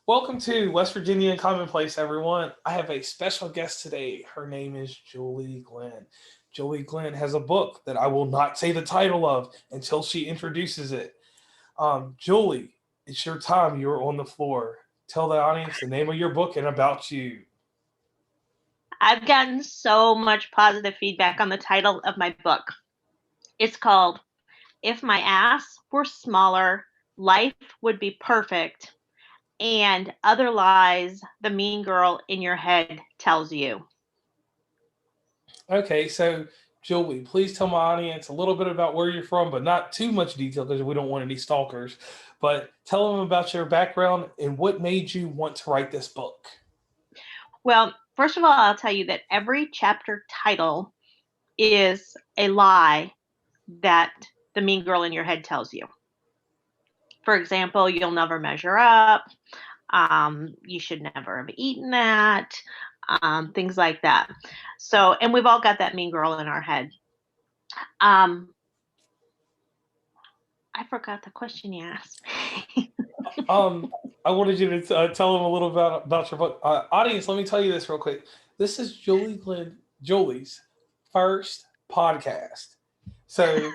Welcome to West Virginia and Commonplace, everyone. I have a special guest today. Her name is Julie Glynn. Julie Glynn has a book that I will not say the title of until she introduces it. Julie, it's your time. You're on the floor. Tell the audience the name of your book and about you. I've gotten so much positive feedback on the title of my book. It's called If My Ass Were Smaller, Life Would Be Perfect, and Other Lies the Mean Girl in Your Head Tells You. Okay, so Julie, please tell my audience a little bit about where you're from, but not too much detail because we don't want any stalkers. But tell them about your background and what made you want to write this book. Well, first of all, I'll tell you that every chapter title is a lie that the mean girl in your head tells you. For example, you'll never measure up. You should never have eaten that. Things like that. So, and we've all got that mean girl in our head. Um, I forgot the question you asked. Um, I wanted you to tell them a little about your book. Audience, let me tell you this real quick. This is Julie's first podcast. So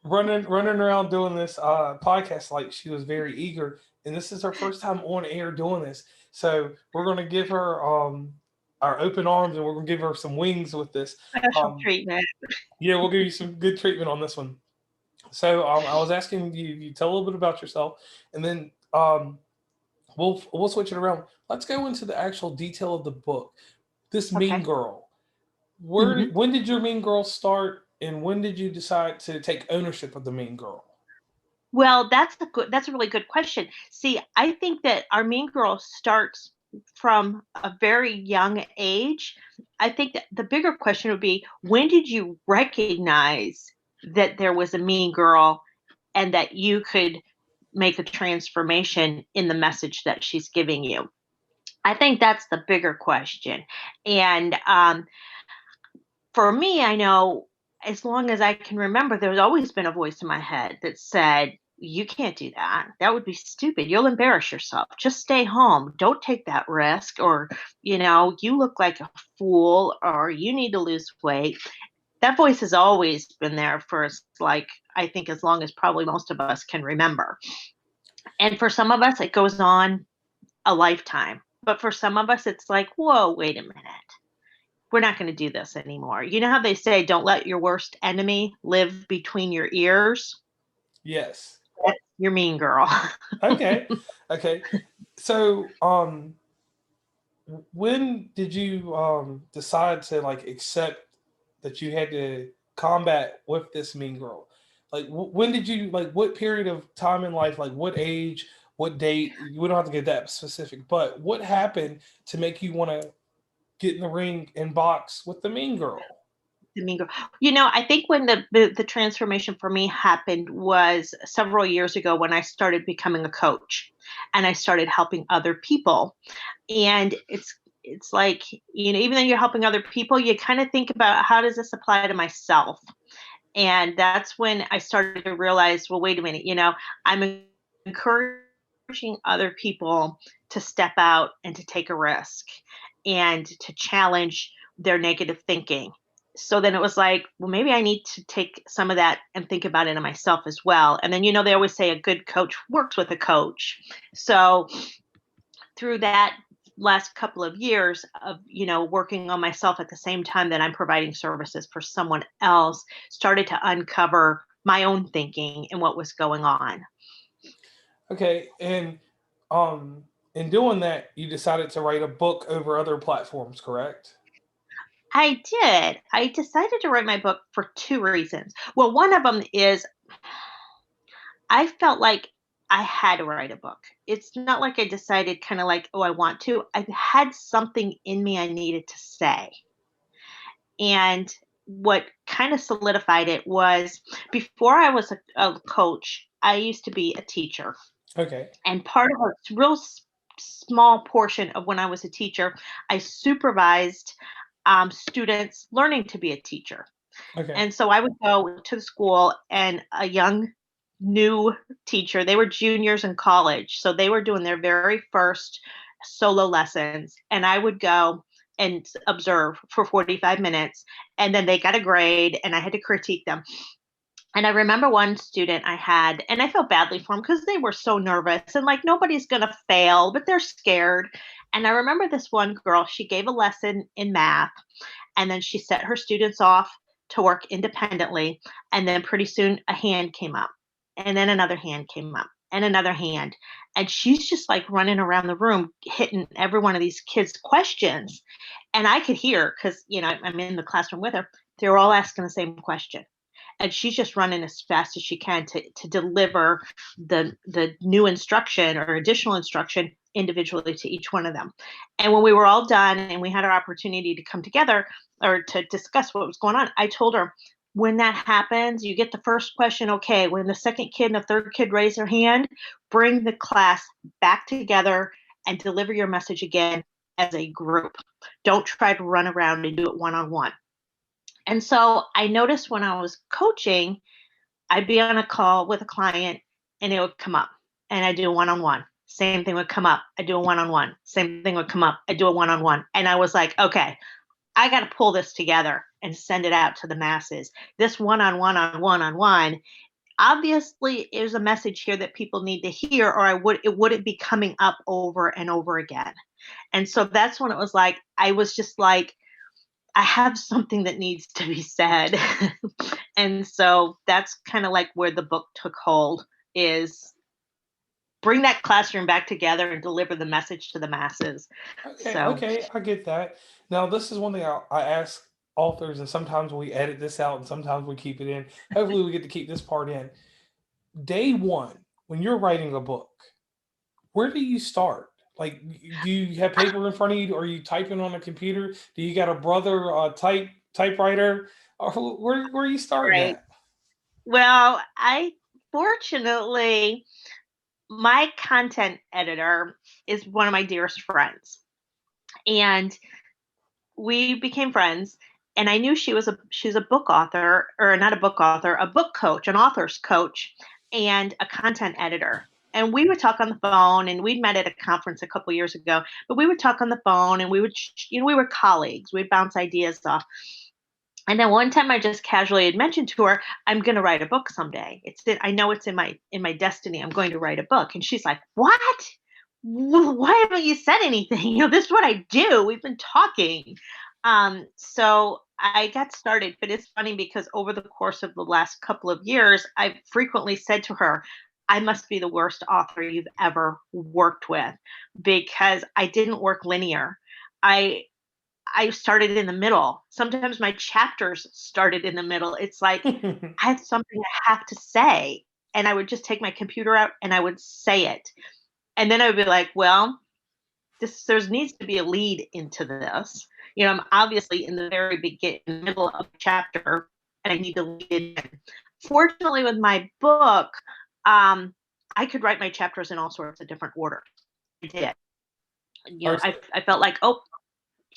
running around doing this podcast like she was very eager, and this is her first time on air doing this. So we're gonna give her our open arms, and we're gonna give her some wings with this. Special Um, treatment. yeah, we'll give you some good treatment on this one. So I was asking you tell a little bit about yourself, and then we'll switch it around. Let's go into the actual detail of the book. This Mean Okay. Girl. hmm When did your Mean Girl start, and when did you decide to take ownership of the Mean Girl? Well, that's a really good question. See, I think that our mean girl starts from a very young age. I think that the bigger question would be, when did you recognize that there was a mean girl and that you could make a transformation in the message that she's giving you? I think that's the bigger question. And for me, I know as long as I can remember, there's always been a voice in my head that said, "You can't do that. That would be stupid. You'll embarrass yourself. Just stay home. Don't take that risk." Or, you look like a fool, or you need to lose weight. That voice has always been there for us, like, I think as long as probably most of us can remember. And for some of us, it goes on a lifetime. But for some of us, it's like, whoa, wait a minute, we're not going to do this anymore. You know how they say, don't let your worst enemy live between your ears? Yes. That's your mean girl. Okay. Okay. So when did you decide to like accept that you had to combat with this Mean Girl? Like when did you like what period of time in life, like what age, what date? We don't have to get that specific, but what happened to make you want to get in the ring and box with the Mean Girl? The mean girl. I think when the transformation for me happened was several years ago when I started becoming a coach and I started helping other people. And it's like, even though you're helping other people, you kind of think about, how does this apply to myself? And that's when I started to realize, well, wait a minute, I'm encouraging other people to step out and to take a risk and to challenge their negative thinking. So then it was like, well, maybe I need to take some of that and think about it in myself as well. And then, they always say a good coach works with a coach. So through that last couple of years of working on myself at the same time that I'm providing services for someone else, started to uncover my own thinking and what was going on. Okay, and um, in doing that, you decided to write a book over other platforms, correct? I decided to write my book for two reasons. Well, one of them is I felt like I had to write a book. It's not like I decided kind of like, oh, I want to. I had something in me I needed to say. And what kind of solidified it was, before I was a coach, I used to be a teacher. Okay, And part of a real small portion of when I was a teacher, I supervised students learning to be a teacher. okay, And so I would go to the school, and a young new teacher. They were juniors in college, so they were doing their very first solo lessons, and I would go and observe for 45 minutes, and then they got a grade, and I had to critique them. And I remember one student I had, and I felt badly for them because they were so nervous and like nobody's going to fail, but they're scared. And I remember this one girl, she gave a lesson in math, and then she set her students off to work independently. And then pretty soon a hand came up, and then another hand came up, and another hand. And she's just like running around the room, hitting every one of these kids' questions. And I could hear because, I'm in the classroom with her. They were all asking the same question, and she's just running as fast as she can to deliver the new instruction or additional instruction individually to each one of them. And when we were all done and we had our opportunity to come together or to discuss what was going on, I told her, when that happens, you get the first question, okay, when the second kid and the third kid raise their hand, bring the class back together and deliver your message again as a group. Don't try to run around and do it one-on-one. And so I noticed when I was coaching, I'd be on a call with a client and it would come up and I do a one-on-one. Same thing would come up. I do a one-on-one. Same thing would come up. I do a one-on-one. And I was like, okay, I got to pull this together and send it out to the masses. This one-on-one on one-on-one, obviously is a message here that people need to hear, or it wouldn't be coming up over and over again. And so that's when it was like, I was just like, I have something that needs to be said. And so that's kind of like where the book took hold, is bring that classroom back together and deliver the message to the masses. Okay, So okay, I get that. Now, this is one thing I ask authors, and sometimes we edit this out, and sometimes we keep it in. Hopefully, we get to keep this part in. Day one, when you're writing a book, where do you start? Like, do you have paper in front of you? Or are you typing on a computer? Do you got a brother typewriter? Or where are you starting right. at? Well, I fortunately, my content editor is one of my dearest friends. And we became friends, and I knew she's a book author, or not a book author, a book coach, an author's coach, and a content editor. And we would talk on the phone, and we'd met at a conference a couple years ago, but we would talk on the phone, and we were colleagues. We'd bounce ideas off. And then one time I just casually had mentioned to her, I'm going to write a book someday. I know it's in my destiny. I'm going to write a book. And she's like, "What? Why haven't you said anything? This is what I do. We've been talking." So I got started, but it's funny because over the course of the last couple of years, I've frequently said to her, I must be the worst author you've ever worked with, because I didn't work linear. I I started in the middle. Sometimes my chapters started in the middle. It's like I had something I have to say, and I would just take my computer out and I would say it. And then I would be like, well, there needs to be a lead into this. I'm obviously in the very middle of a chapter, and I need to lead it in. Fortunately, with my book, um, I could write my chapters in all sorts of different order. I did. Or I felt like, oh,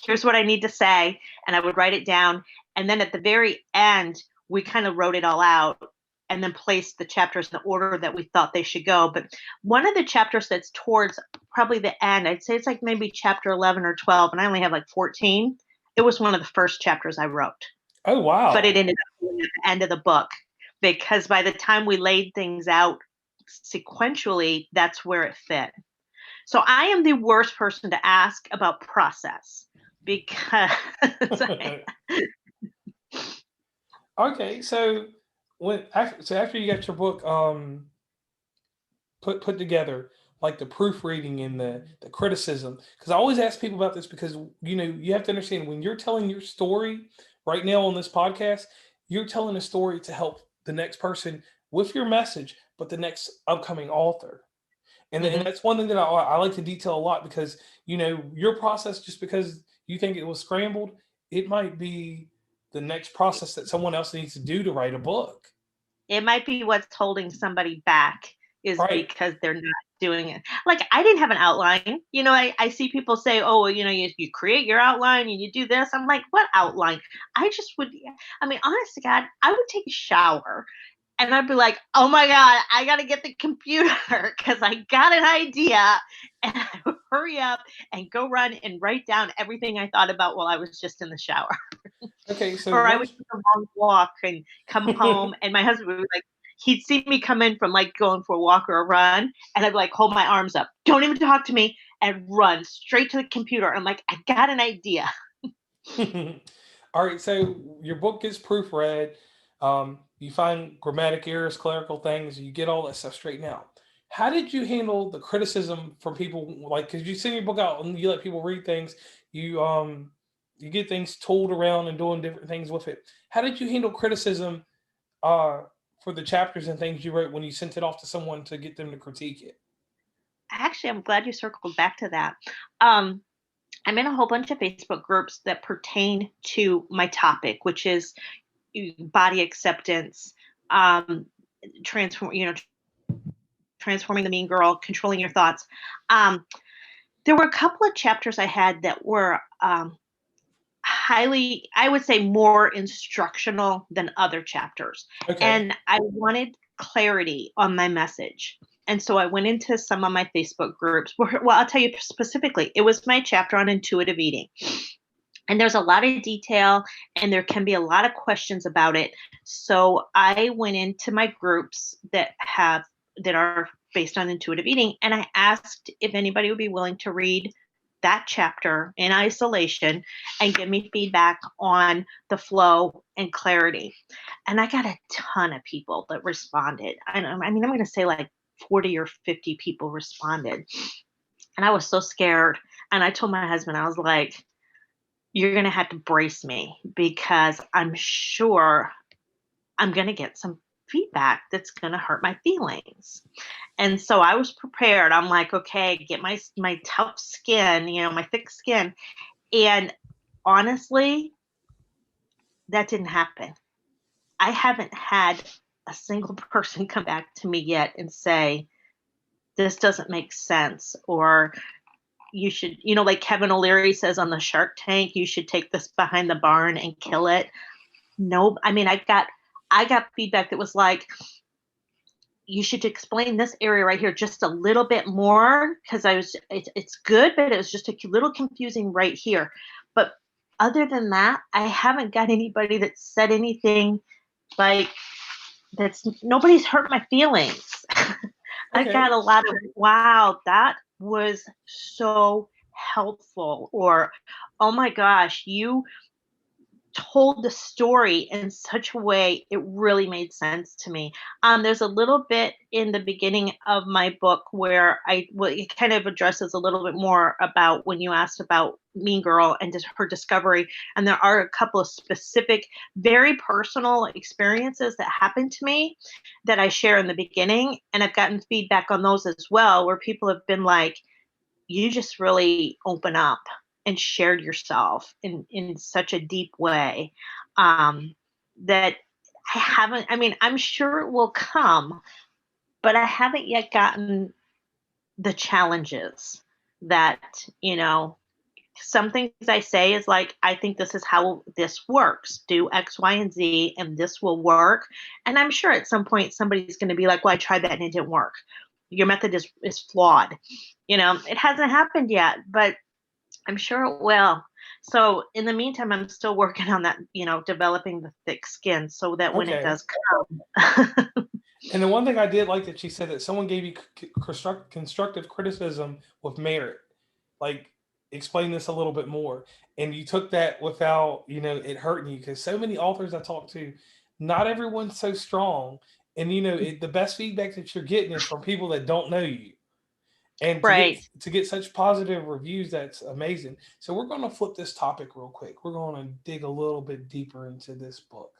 here's what I need to say. And I would write it down. And then at the very end, we kind of wrote it all out and then placed the chapters in the order that we thought they should go. But one of the chapters that's towards probably the end, I'd say it's like maybe chapter 11 or 12, and I only have like 14. It was one of the first chapters I wrote, oh but it wow. ended up being at the end of the book, because by the time we laid things out sequentially, that's where it fit. So I am the worst person to ask about process, because Okay, so after you got your book put together, like the proofreading and the criticism, because I always ask people about this, because you have to understand, when you're telling your story right now on this podcast, you're telling a story to help the next person with your message, but the next upcoming author. And Mhm. that's one thing that I like to detail a lot, because your process, just because you think it was scrambled, it might be the next process that someone else needs to do to write a book. It might be what's holding somebody back is Right. because they're not doing it. Like, I didn't have an outline. I see people say, oh, well, you create your outline and you do this. I'm like, what outline? I just would, I mean, honest to God, I would take a shower And I'd be like, oh my God, I got to get the computer because I got an idea. And I would hurry up and go run and write down everything I thought about while I was just in the shower. Okay, so Or I would once take a long walk and come home. And my husband would be like, he'd see me come in from like going for a walk or a run. And I'd like hold my arms up, don't even talk to me, and run straight to the computer. I'm like, I got an idea. all right, so your book gets proofread. You find grammatic errors, clerical things, you get all that stuff straightened out. How did you handle the criticism from people? Like, because you send your book out and you let people read things, you get things told around and doing different things with it. How did you handle criticism uh, for the chapters and things you wrote when you sent it off to someone to get them to critique it? Actually, I'm glad you circled back to that. Um, I'm in a whole bunch of Facebook groups that pertain to my topic, which is body acceptance, um, transform, transforming the mean girl, controlling your thoughts. Um, there were a couple of chapters I had that were highly, I would say, more instructional than other chapters. Okay. And I wanted clarity on my message. And so I went into some of my Facebook groups. Well, I'll tell you specifically, it was my chapter on intuitive eating. And there's a lot of detail and there can be a lot of questions about it. So I went into my groups that are based on intuitive eating, and I asked if anybody would be willing to read that chapter in isolation and give me feedback on the flow and clarity. And I got a ton of people that responded. I mean, I'm going to say like 40 or 50 people responded. And I was so scared. And I told my husband, I was like, you're going to have to brace me because I'm sure I'm going to get some feedback that's going to hurt my feelings. And so I was prepared. I'm like, okay, get my tough skin, my thick skin. And honestly, that didn't happen. I haven't had a single person come back to me yet and say, this doesn't make sense, or you should, like Kevin O'Leary says on the Shark Tank, you should take this behind the barn and kill it. No, I mean, I got feedback that was like, you should explain this area right here just a little bit more because it's good, but it was just a little confusing right here. But other than that, I haven't got anybody that said anything like nobody's hurt my feelings. I got Okay. a lot of, wow, that was so helpful, or oh my gosh, you told the story in such a way it really made sense to me. There's a little bit in the beginning of my book where it kind of addresses a little bit more about when you asked about Mean Girl and just her discovery. And there are a couple of specific, very personal experiences that happened to me that I share in the beginning. And I've gotten feedback on those as well, where people have been like, you just really open up and shared yourself in such a deep way, that I'm sure it will come, but I haven't yet gotten the challenges that, some things I say is like, I think this is how this works. Do X, Y, and Z, and this will work. And I'm sure at some point somebody's going to be like, well, I tried that and it didn't work. Your method is flawed. It hasn't happened yet, but I'm sure it will. So in the meantime, I'm still working on that, developing the thick skin so that when it Okay. does come. And the one thing I did like that she said that someone gave you constructive criticism with merit. Like, explain this a little bit more. And you took that without, it hurting you. Because so many authors I talk to, not everyone's so strong. And, the best feedback that you're getting is from people that don't know you. And to get Right. to get such positive reviews, that's amazing. So we're going to flip this topic real quick. We're going to dig a little bit deeper into this book.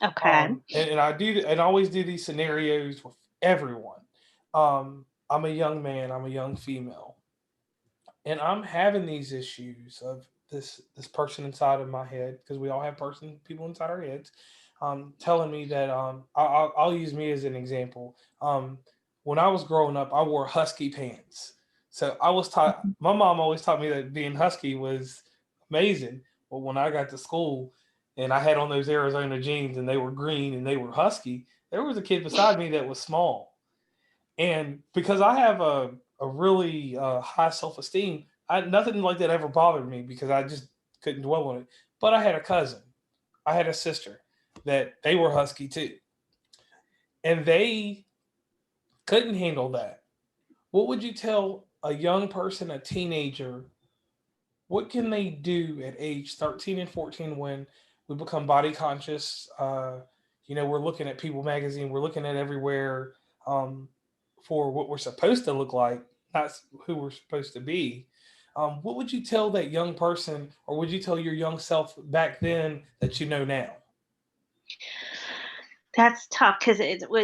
Okay. And I do and I always do these scenarios with everyone. I'm a young man, I'm a young female, and I'm having these issues of this person inside of my head, because we all have people inside our heads, telling me that I'll use me as an example. When I was growing up, I wore husky pants. So I was taught. My mom always taught me that being husky was amazing. But when I got to school and I had on those Arizona jeans and they were green and they were husky, there was a kid beside me that was small, and because I have a really high self esteem, I nothing like that ever bothered me because I just couldn't dwell on it. But I had a cousin, I had a sister that they were husky too, and they couldn't handle that. What would you tell a young person, a teenager, what can they do at age 13 and 14 when we become body conscious? We're looking at People magazine, we're looking at everywhere um, for what we're supposed to look like, not who we're supposed to be. What would you tell that young person, or would you tell your young self back then that you know now? That's tough because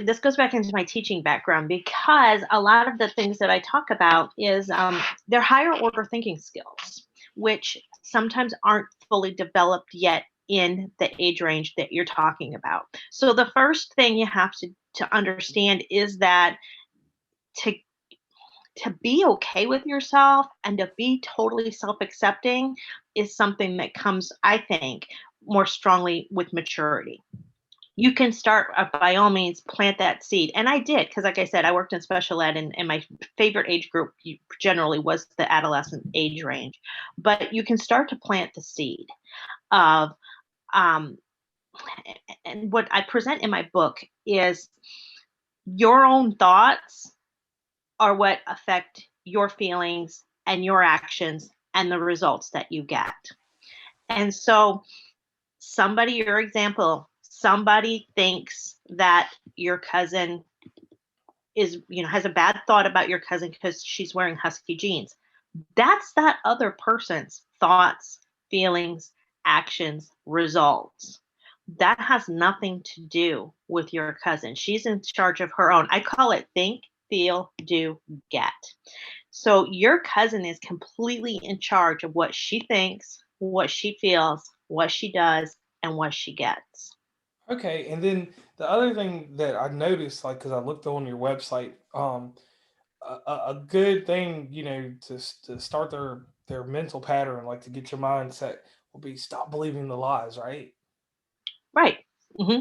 this goes back into my teaching background because a lot of the things that I talk about is they're higher order thinking skills, which sometimes aren't fully developed yet in the age range that you're talking about. So the first thing you have to understand is that to to be okay with yourself and to be totally self-accepting is something that comes, I think, more strongly with maturity. You can start by all means plant that seed, and I did because like I said, I worked in special ed, and my favorite age group generally was the adolescent age range. But you can start to plant the seed of um, and what I present in my book is your own thoughts are what affect your feelings and your actions and the results that you get. And so somebody, your example, somebody thinks that your cousin is, has a bad thought about your cousin because she's wearing husky jeans. That's that other person's thoughts, feelings, actions, results. That has nothing to do with your cousin. She's in charge of her own. I call it think, feel, do, get. So your cousin is completely in charge of what she thinks, what she feels, what she does, and what she gets. Okay, and then the other thing that I noticed, like, because I looked on your website, a good thing, to start their mental pattern, like to get your mindset, will be stop believing the lies, right? Right. hmm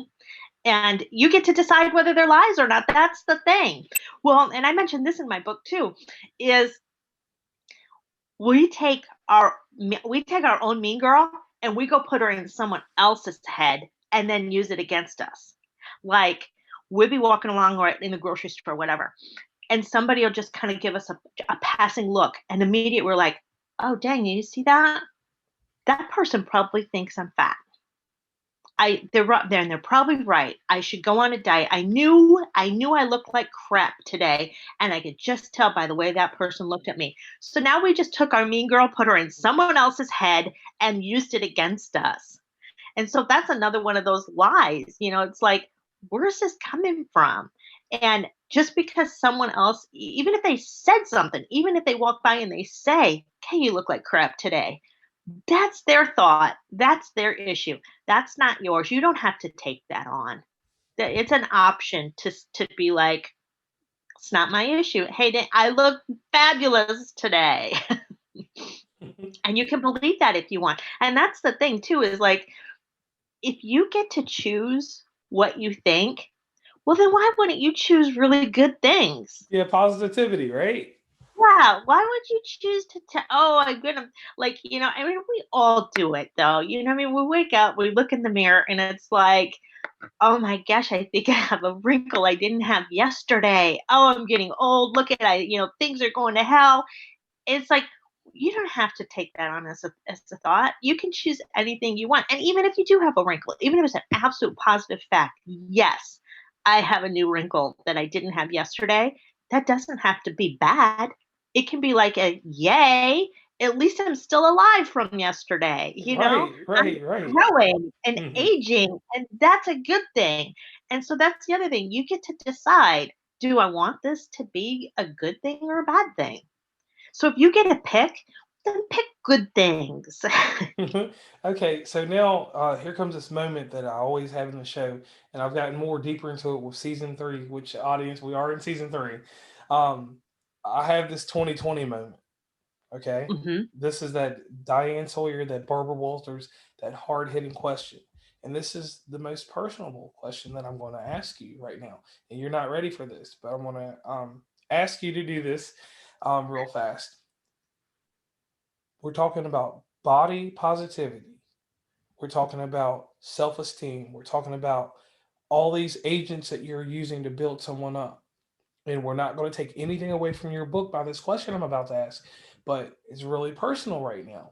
And you get to decide whether they're lies or not. That's the thing. Well, and I mentioned this in my book too, is we take our own mean girl and we go put her in someone else's head and then use it against us. Like we'll be walking along or in the grocery store, whatever, and somebody will just kind of give us a passing look, and immediately we're like, "Oh, dang, you see that? That person probably thinks I'm fat. They're up there and they're probably right. I should go on a diet. I knew I looked like crap today, and I could just tell by the way that person looked at me. So now we just took our mean girl, put her in someone else's head, and used it against us. And so that's another one of those lies. It's like, where's this coming from? And just because someone else, even if they said something, even if they walk by and they say, "Hey, you look like crap today," that's their thought. That's their issue. That's not yours. You don't have to take that on. It's an option to be like, it's not my issue. Hey, I look fabulous today. And you can believe that if you want. And that's the thing too, is like, if you get to choose what you think, well, then why wouldn't you choose really good things? Yeah, positivity, right? Yeah, why would you choose to tell? Oh, I'm gonna like, I mean, we all do it though. I mean, we wake up, we look in the mirror, and it's like, oh my gosh, I think I have a wrinkle I didn't have yesterday. Oh, I'm getting old. Look at things are going to hell. It's like you don't have to take that on as a thought. You can choose anything you want. And even if you do have a wrinkle, even if it's an absolute positive fact, yes, I have a new wrinkle that I didn't have yesterday. That doesn't have to be bad. It can be like a yay, at least I'm still alive from yesterday. Right, I'm right, right. growing and Hmm. aging, and that's a good thing. And so that's the other thing. You get to decide, do I want this to be a good thing or a bad thing? So if you get to pick, then pick good things. Okay, so now here comes this moment that I always have in the show, and I've gotten more deeper into it with season three. Which audience, we are in season three. Um, I have this 2020 moment. Okay, Mhm. this is that Diane Sawyer, that Barbara Walters, that hard hitting question. And this is the most personable question that I'm going to ask you right now. And you're not ready for this, but I'm going to ask you to do this real fast. We're talking about body positivity. We're talking about self esteem. We're talking about all these agents that you're using to build someone up. And we're not going to take anything away from your book by this question I'm about to ask, but it's really personal right now.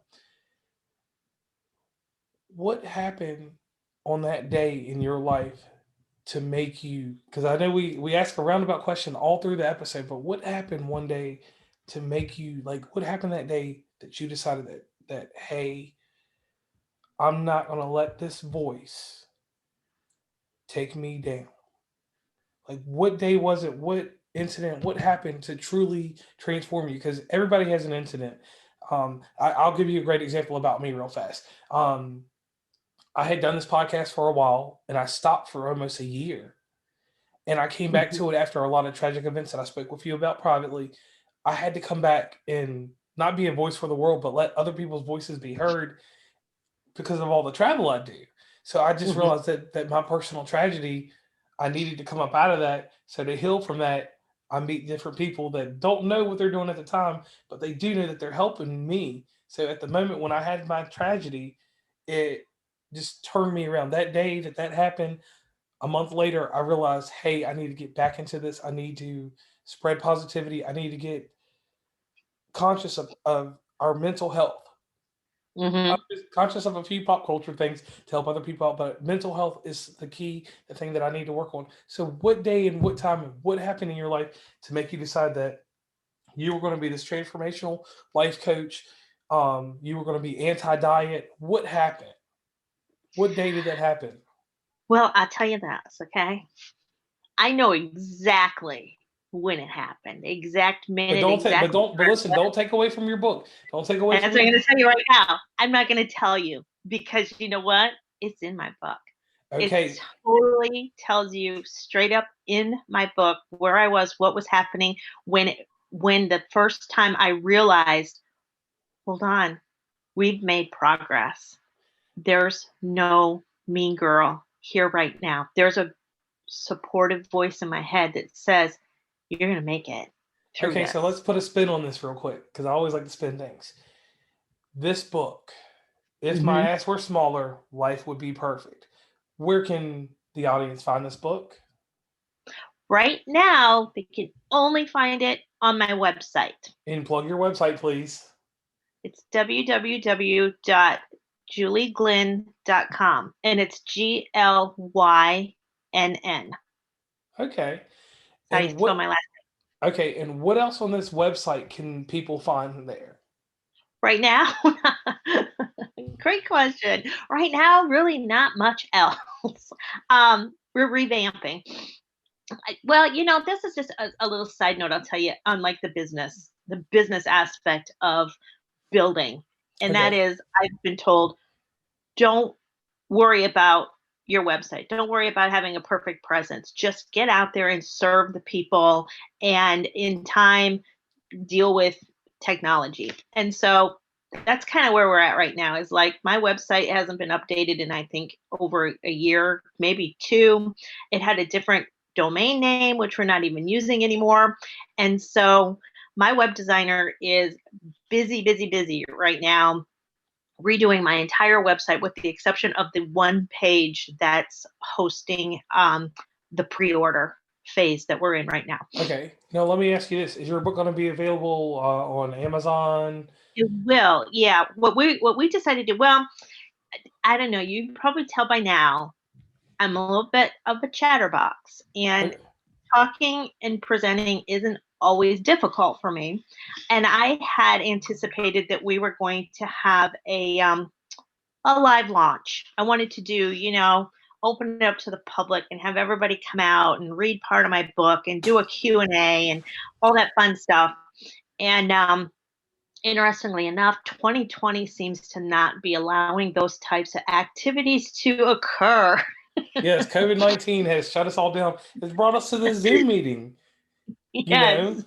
What happened on that day in your life to make you, because I know we ask a roundabout question all through the episode, but what happened one day to make you, like, what happened that day that you decided that hey, I'm not going to let this voice take me down? Like, what day was it? What incident? What happened to truly transform you? Because everybody has an incident. I'll give you a great example about me real fast. I had done this podcast for a while, and I stopped for almost a year, and I came back Mhm. to it after a lot of tragic events that I spoke with you about privately. I had to come back and not be a voice for the world, but let other people's voices be heard because of all the travel I do. So I just Mhm. realized that my personal tragedy, I needed to come up out of that. So to heal from that, I meet different people that don't know what they're doing at the time, but they do know that they're helping me. So at the moment when I had my tragedy, it just turned me around. That day that happened, a month later, I realized, hey, I need to get back into this. I need to spread positivity. I need to get conscious of our mental health. I'm Mhm. just conscious of a few pop culture things to help other people out, but mental health is the key, the thing that I need to work on. So, what day and what time and what happened in your life to make you decide that you were going to be this transformational life coach? You were going to be anti diet. What happened? What day did that happen? Well, I'll tell you this, okay? I know exactly when it happened, exact But minute, don't take, exactly but where it listen, was. don't take away from your book. Don't take away That's from what your I'm book. gonna tell you right now. I'm not gonna tell you because you know what? It's in my book. It Okay, totally tells you straight up in my book where I was, what was happening when the first time I realized, hold on, we've made progress. There's no mean girl here right now. There's a supportive voice in my head that says, you're going to make it through okay. So let's this. put a spin on this real quick because I always like to spin things. This book, if my Hmm. ass were smaller, life would be perfect. Where can the audience find this book? Right now, they can only find it on my website. And plug your website, please. It's www.julieglynn.com, and it's Glynn. Okay. That's how you And spell my what? last. Okay. And what else on this website can people find there? Right now, great question. Right now, really not much else. We're revamping. Well, this is just a little side note. I'll tell you on like the business aspect of building, and that Okay. is, I've been told, don't worry about your website. Don't worry about having a perfect presence. Just get out there and serve the people, and in time, deal with technology. And so that's kind of where we're at right now. Is like my website hasn't been updated in I think over a year, maybe two. It had a different domain name, which we're not even using anymore. And so my web designer is busy, busy, busy right now redoing my entire website with the exception of the one page that's hosting the pre-order phase that we're in right now. Okay. Now let me ask you this: is your book going to be available on Amazon? It will, yeah. What we decided to, well, I don't know. You can probably tell by now. I'm a little bit of a chatterbox, and Okay. talking and presenting isn't always difficult for me. And I had anticipated that we were going to have a live launch. I wanted to do, open it up to the public and have everybody come out and read part of my book and do a Q&A and all that fun stuff. And interestingly enough, 2020 seems to not be allowing those types of activities to occur. Yes, COVID-19 has shut us all down. It's brought us to the Zoom meeting. You Yes, know.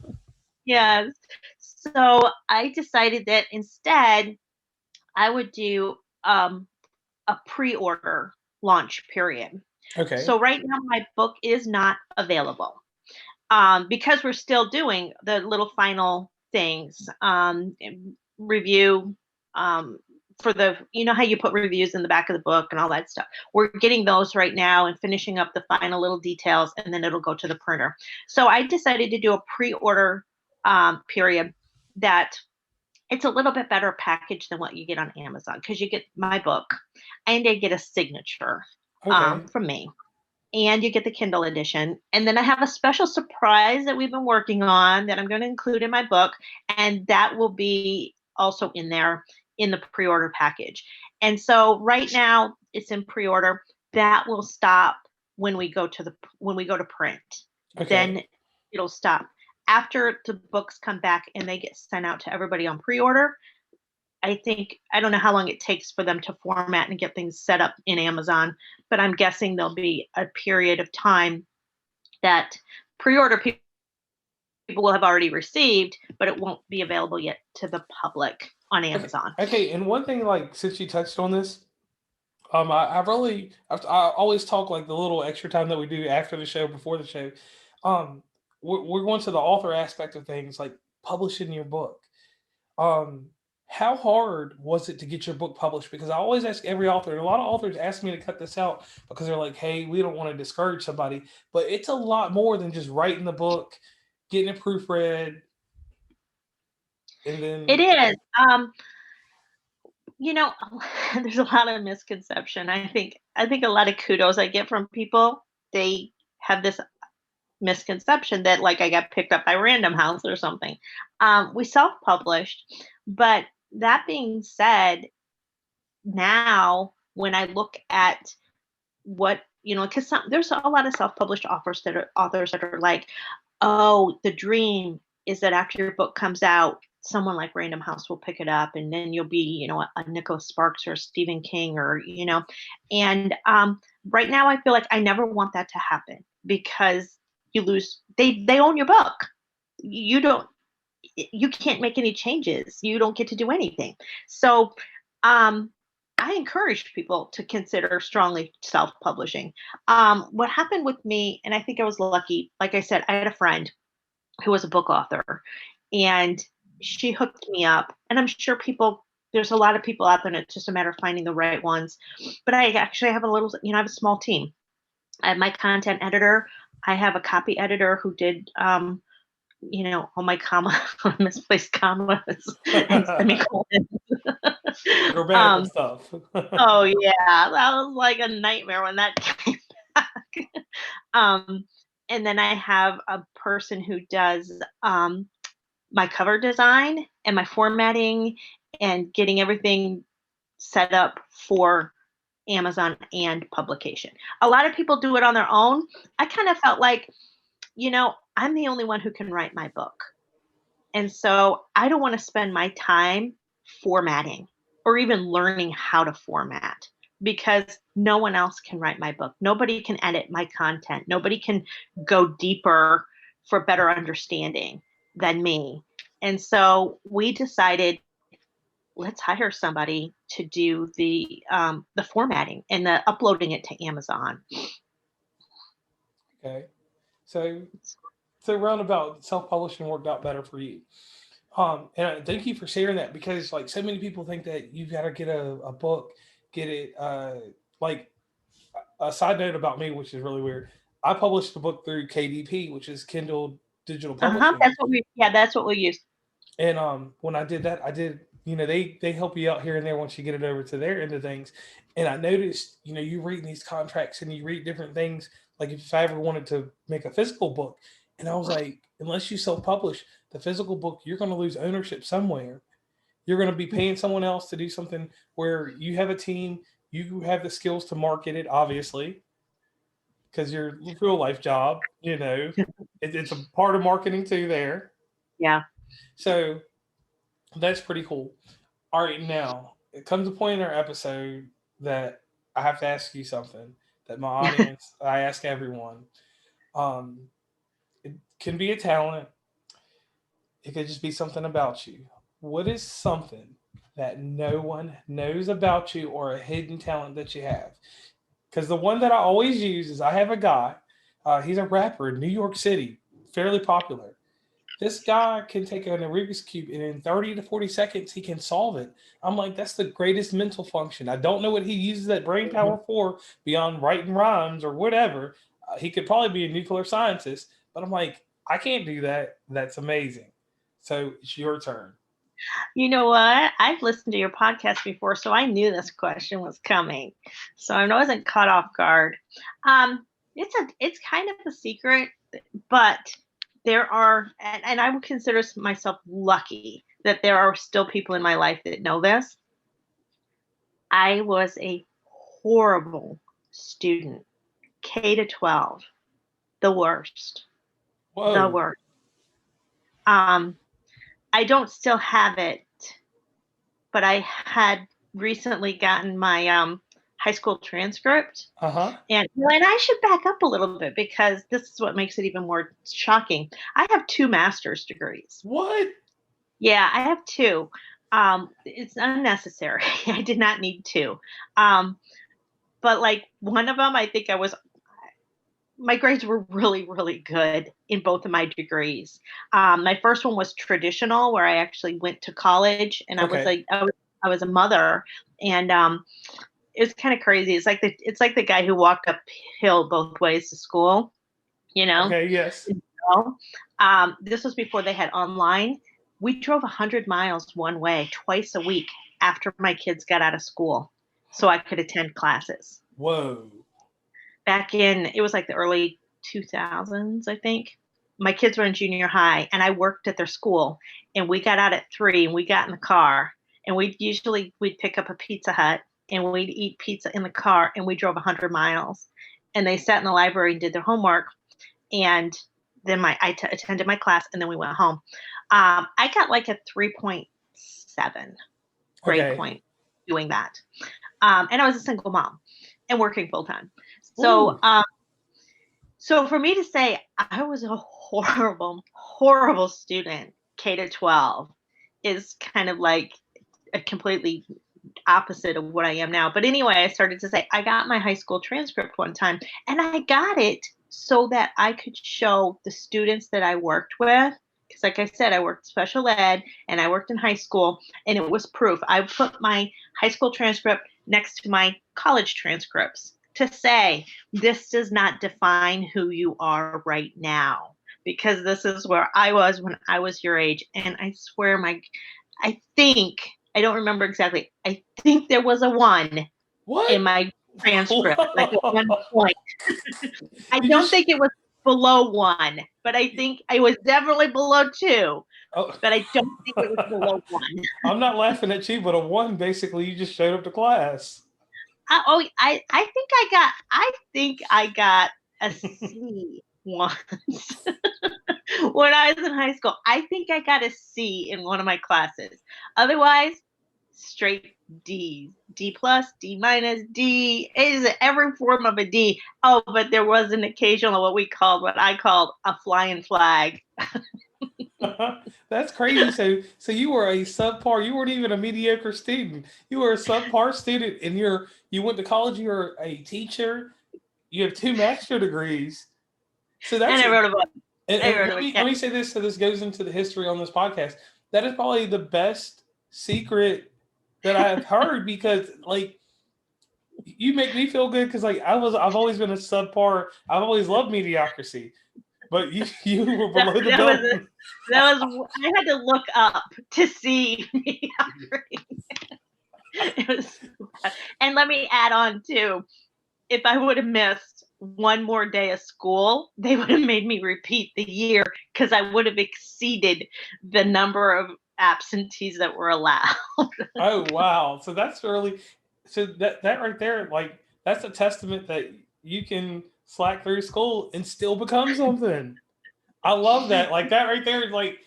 yes. So I decided that, instead I would do a pre-order. launch period. Okay. So right now my book is not available. Because we're still doing the little final things, review, for the, you know how you put reviews in the back of the book and all that stuff. We're getting those right now and finishing up the final little details, and then it'll go to the printer. So I decided to do a pre-order period that it's a little bit better package than what you get on Amazon, because you get my book and I get a signature Okay. from me, and you get the Kindle edition. And then I have a special surprise that we've been working on that I'm going to include in my book, and that will be also in there in the pre-order package. And so right now it's in pre-order. That will stop when we go to print. Then Okay. it'll stop. After the books come back and they get sent out to everybody on pre-order, I don't know how long it takes for them to format and get things set up in Amazon, but I'm guessing there'll be a period of time that pre-order people will have already received, but it won't be available yet to the public on Okay. Amazon. Okay. And one thing, like, since you touched on this, I always talk like the little extra time that we do after the show, before the show. Um, we're going to the author aspect of things, like publishing your book. Um, how hard was it to get your book published? Because I always ask every author, and a lot of authors ask me to cut this out because they're like, "Hey, we don't want to discourage somebody," but it's a lot more than just writing the book, getting it proofread, and It then is. You know, there's a lot of misconception. I think a lot of kudos I get from people. They have this misconception that like I got picked up by Random House or something. We self-published, but that being said, now when I look at what, because there's a lot of self-published authors that are like, oh, the dream is that after your book comes out, someone like Random House will pick it up, and then you'll be, a Nicholas Sparks or a Stephen King, or and right now I feel like I never want that to happen, because they own your book. You don't you can't make any changes. You don't get to do anything. So, um, I encourage people to consider strongly self-publishing. What happened with me, and I think I was lucky. Like I said, I had a friend who was a book author, and she hooked me up. And I'm sure there's a lot of people out there, and it's just a matter of finding the right ones. But I actually have I have a small team. I have my content editor. I have a copy editor who did all my misplaced commas and semicolons. grammatical um, stuff. oh yeah, that was like a nightmare when that came back. um, and then I have a person who does my cover design and my formatting and getting everything set up for Amazon and publication. A lot of people do it on their own. I kind of felt like, I'm the only one who can write my book. And so I don't want to spend my time formatting or even learning how to format, because no one else can write my book. Nobody can edit my content. Nobody can go deeper for better understanding than me. And so we decided, let's hire somebody to do the formatting and the uploading it to Amazon. Okay. So roundabout, self-publishing worked out better for you. And thank you for sharing that, because like so many people think that you've got to get a book, get it. Like, a side note about me, which is really weird. I published the book through KDP, which is Kindle Digital Uh-huh, Publishing. that's what we use. And when I did that, I did, they help you out here and there once you get it over to their end of things. And I noticed, you reading these contracts and you read different things. Like, if I ever wanted to make a physical book, and I was like, unless you self-publish the physical book, you're going to lose ownership somewhere. You're going to be paying someone else to do something where you have a team, you have the skills to market it, obviously, because your real life job, it's a part of marketing too there. Yeah. So that's pretty cool. All right, now it comes a point in our episode that I have to ask you something that my audience, I ask everyone. Um, it can be a talent, it could just be something about you. What is something that no one knows about you, or a hidden talent that you have? Because the one that I always use is I have a guy, he's a rapper in New York City, fairly popular. This guy can take an Rubik's Cube and in 30 to 40 seconds, he can solve it. I'm like, that's the greatest mental function. I don't know what he uses that brain power for beyond writing rhymes or whatever. He could probably be a nuclear scientist, but I'm like, I can't do that. That's amazing. So it's your turn. You know what? I've listened to your podcast before, so I knew this question was coming. So I wasn't caught off guard. It's kind of a secret, but there are, and I would consider myself lucky that there are still people in my life that know this. I was a horrible student, K to 12, the worst, the Whoa. worst. Um, I don't still have it, but I had recently gotten my high school transcript. Uh huh. And I should back up a little bit because this is what makes it even more shocking. I have 2 master's degrees. What? Yeah, I have 2. It's unnecessary. I did not need 2. But like one of them, I think my grades were really, really good in both of my degrees. My first one was traditional, where I actually went to college, and Okay. I was a mother, and it was kind of crazy. It's like the guy who walked uphill both ways to school, you know. Okay. Yes. This was before they had online. We drove 100 miles one way twice a week after my kids got out of school, so I could attend classes. Whoa. Back in, it was like the early 2000s, I think. My kids were in junior high, and I worked at their school, and we got out at 3, and we got in the car, and we'd pick up a Pizza Hut, and we'd eat pizza in the car, and we drove 100 miles. And they sat in the library and did their homework, and then attended my class, and then we went home. I got like a 3.7 grade Okay. point doing that. And I was a single mom and working full time. Ooh. So for me to say I was a horrible, horrible student, K to 12, is kind of like a completely opposite of what I am now. But anyway, I started to say I got my high school transcript one time, and I got it so that I could show the students that I worked with. Because, like I said, I worked special ed and I worked in high school, and it was proof. I put my high school transcript next to my college transcripts to say, this does not define who you are right now, because this is where I was when I was your age. And I swear, I think, I don't remember exactly, I think there was a 1 What? in my transcript, like at one point. I You don't just. think it was below 1, but I think I was definitely below 2, Oh. but I don't think it was below 1. I'm not laughing at you, but a 1 basically you just showed up to class. I think I got a C once when I was in high school. I think I got a C in one of my classes. Otherwise, straight D's, D plus, D minus, D. It is every form of a D. Oh, but there was an occasional what I called a flying flag. That's crazy. So you were a subpar. You weren't even a mediocre student. You were a subpar student, and you went to college. You're a teacher. You have 2 master degrees. So And that's I wrote a book. I and wrote a let book. me Yeah. let me say this. So this goes into the history on this podcast. That is probably the best secret that I've heard, because like you make me feel good, because like I've always been a subpar. I've always loved mediocrity, but you were That, below the that was belt. a, I had to look up to see mediocrity. It was, and let me add on too. If I would have missed one more day of school, they would have made me repeat the year because I would have exceeded the number of absentees that were allowed. Oh wow! So that's really, so that right there, like that's a testament that you can slack through school and still become something. I love that. Like that right there, like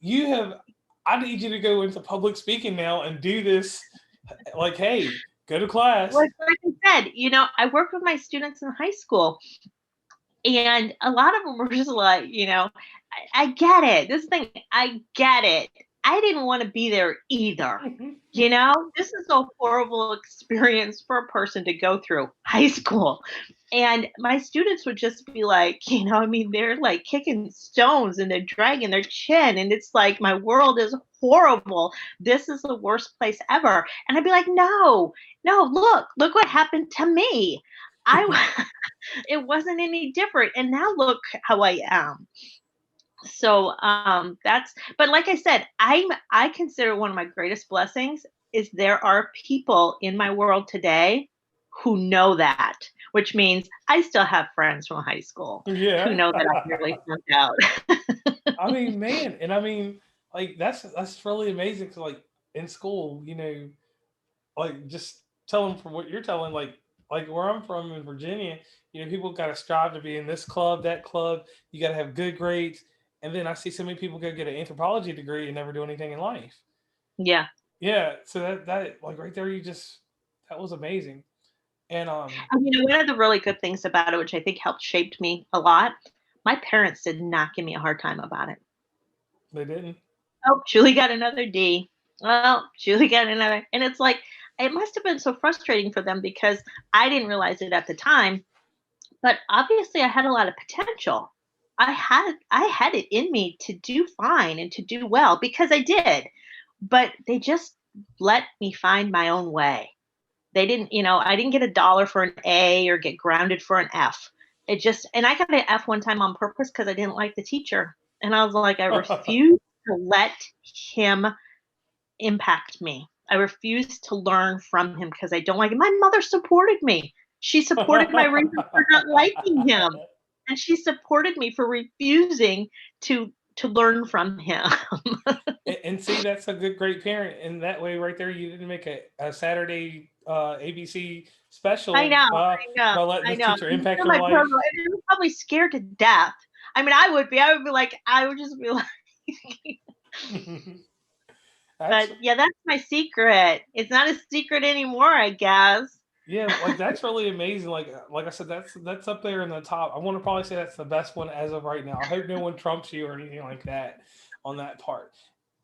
you have. I need you to go into public speaking now and do this. Like, hey, go to class. Like I said, I worked with my students in high school, and a lot of them were just like, I get it. This thing, I get it. I didn't want to be there either. You know, this is a horrible experience for a person to go through high school. And my students would just be like, I mean, they're like kicking stones and they're dragging their chin. And it's like, my world is horrible. This is the worst place ever. And I'd be like, no, no, look what happened to me. I, it wasn't any different. And now look how I am. So that's, but like I said, I consider one of my greatest blessings is there are people in my world today who know that, which means I still have friends from high school who Yeah. know that I really flunked out. I mean, man, and I mean, like that's really amazing. 'Cause, like in school, like just tell them from what you're telling, like where I'm from in Virginia, people got to strive to be in this club, that club. You got to have good grades, and then I see so many people go get an anthropology degree and never do anything in life. Yeah. Yeah, so that like right there, that was amazing, and And one of the really good things about it, which I think helped shaped me a lot, my parents did not give me a hard time about it. they didn't. Oh, Julie got another D. Well, Julie got another. And it's like, it must have been so frustrating for them because I didn't realize it at the time. But obviously, I had a lot of potential. I had it in me to do fine and to do well because I did. But they just let me find my own way. They didn't, I didn't get a dollar for an A or get grounded for an F. And I got an F one time on purpose because I didn't like the teacher. And I was like, I refuse to let him impact me. I refuse to learn from him because I don't like him. My mother supported me. She supported my reason for not liking him. And she supported me for refusing to learn from him. And see, that's a good, great parent. And that way, right there, you didn't make a Saturday ABC I know, special I know, by letting I this know. teacher And impact so your my brother, life. and he was probably scared to death. I mean, I would be. I would be like, I would just be like, That's but yeah, that's my secret. It's not a secret anymore, I guess. Yeah, like that's really amazing. Like I said, that's up there in the top. I want to probably say that's the best one as of right now. I hope no one trumps you or anything like that on that part.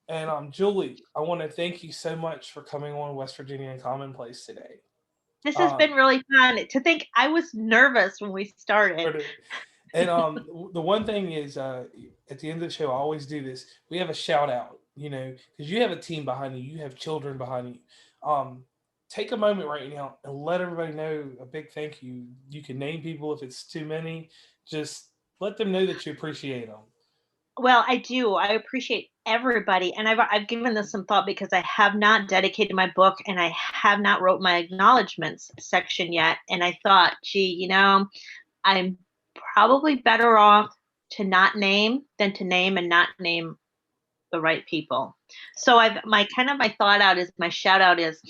And Julie, I want to thank you so much for coming on West Virginia and Commonplace today. This has Um, been really fun. To think I was nervous when we started. but and the one thing is, at the end of the show, I always do this. We have a shout out, because you have a team behind you, you have children behind you. Take a moment right now and let everybody know a big thank you. You can name people if it's too many. Just let them know that you appreciate them. Well, I do. I appreciate everybody, and I've given this some thought because I have not dedicated my book, and I have not wrote my acknowledgments section yet. And I thought, gee, I'm probably better off to not name than to name and not name the right people. So my thought out is my shout out is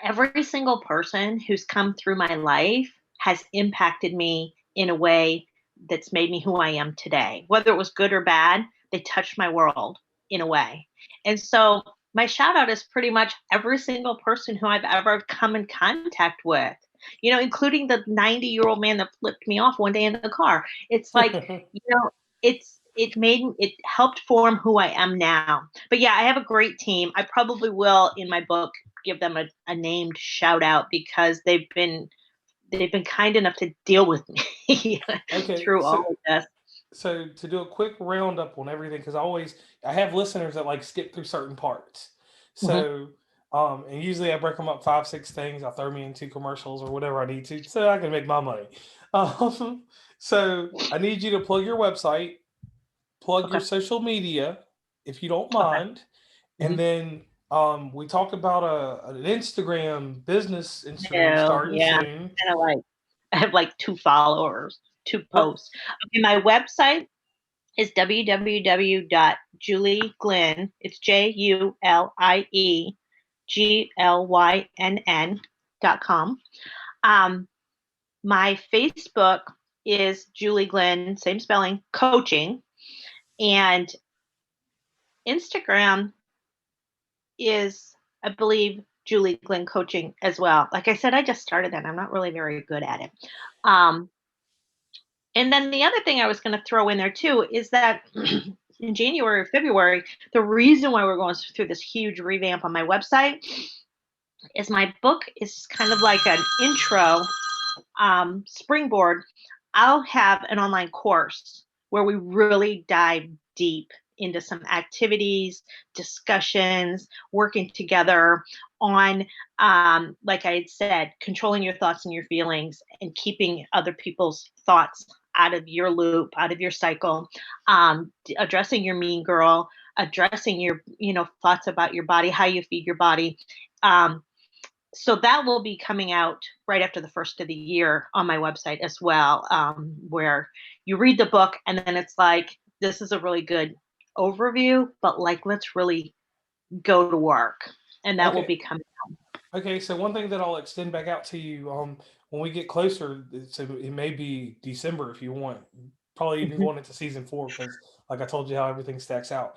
every single person who's come through my life has impacted me in a way that's made me who I am today. Whether it was good or bad, they touched my world in a way. And so my shout out is pretty much every single person who I've ever come in contact with, including the 90-year-old man that flipped me off one day in the car. It's like, it helped form who I am now. But yeah, I have a great team. I probably will in my book give them a named shout out because they've been kind enough to deal with me Okay, through so all of this. so to do a quick roundup on everything, because I have listeners that like skip through certain parts. Mhm. So and usually I break them up five, six things. I'll throw me into commercials or whatever I need to, so I can make my money. Um, so I need you to plug your website, plug your Okay. social media, if you don't Okay. mind, and Mhm. then we talk about an Instagram business Instagram No, starting yeah. soon. Kind of like I have like 2 followers, 2 Per- posts. Okay, my website is www.julieglynn. It's JuliegLynn.com. Um, my Facebook is Julie Glynn, same spelling, coaching, and Instagram is, I believe, Julie Glynn Coaching as well. Like I said, I just started that. I'm not really very good at it. Um, and then the other thing I was going to throw in there too is that in January or February, the reason why we're going through this huge revamp on my website is my book is kind of like an intro springboard. I'll have an online course where we really dive deep into some activities, discussions, working together on, like I had said, controlling your thoughts and your feelings and keeping other people's thoughts out of your loop, out of your cycle, addressing your mean girl, addressing your, thoughts about your body, how you feed your body. Um, so that will be coming out right after the first of the year on my website as well, where you read the book and then it's like, this is a really good overview, but like, let's really go to work. And that will Okay. be coming. Okay, so one thing that I'll extend back out to you, when we get closer, so it may be December if you want, probably even Mhm. going into season 4, because like I told you how everything stacks out.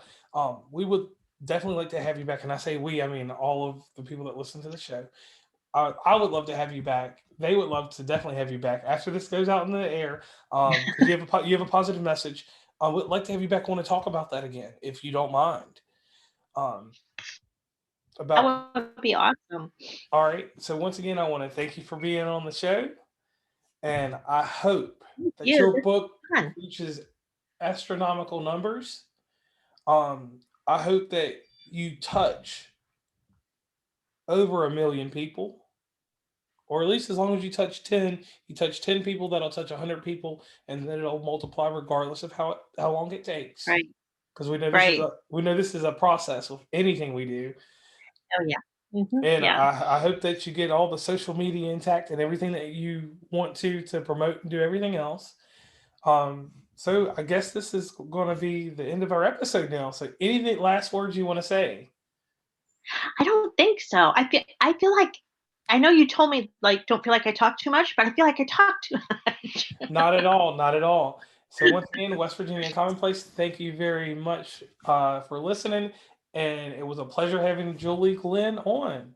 We would definitely like to have you back, and I say we, I mean all of the people that listen to the show. I would love to have you back. They would love to definitely have you back after this goes out in the air, because you have a positive message. I would like to have you back on to talk about that again, if you don't mind. Um, about That would be awesome. All right. So once again, I want to thank you for being on the show, and I hope that Yeah, your this book is fun. reaches astronomical numbers. I hope that you touch over 1 million people, or at least as long as you touch 10, you touch 10 people, that'll touch 100 people, and then it'll multiply regardless of how long it takes. Right. Because Right. we know this is a process with anything we do. Oh yeah. And Yeah. I hope that you get all the social media intact and everything that you want to promote and do everything else. So I guess this is going to be the end of our episode now. So anything last words you want to say? I don't think so. I feel like I know you told me like don't feel like I talk too much, but I feel like I talk too much. Not at all. Not at all. So once again, West Virginia Commonplace, thank you very much for listening, and it was a pleasure having Julie Glynn on.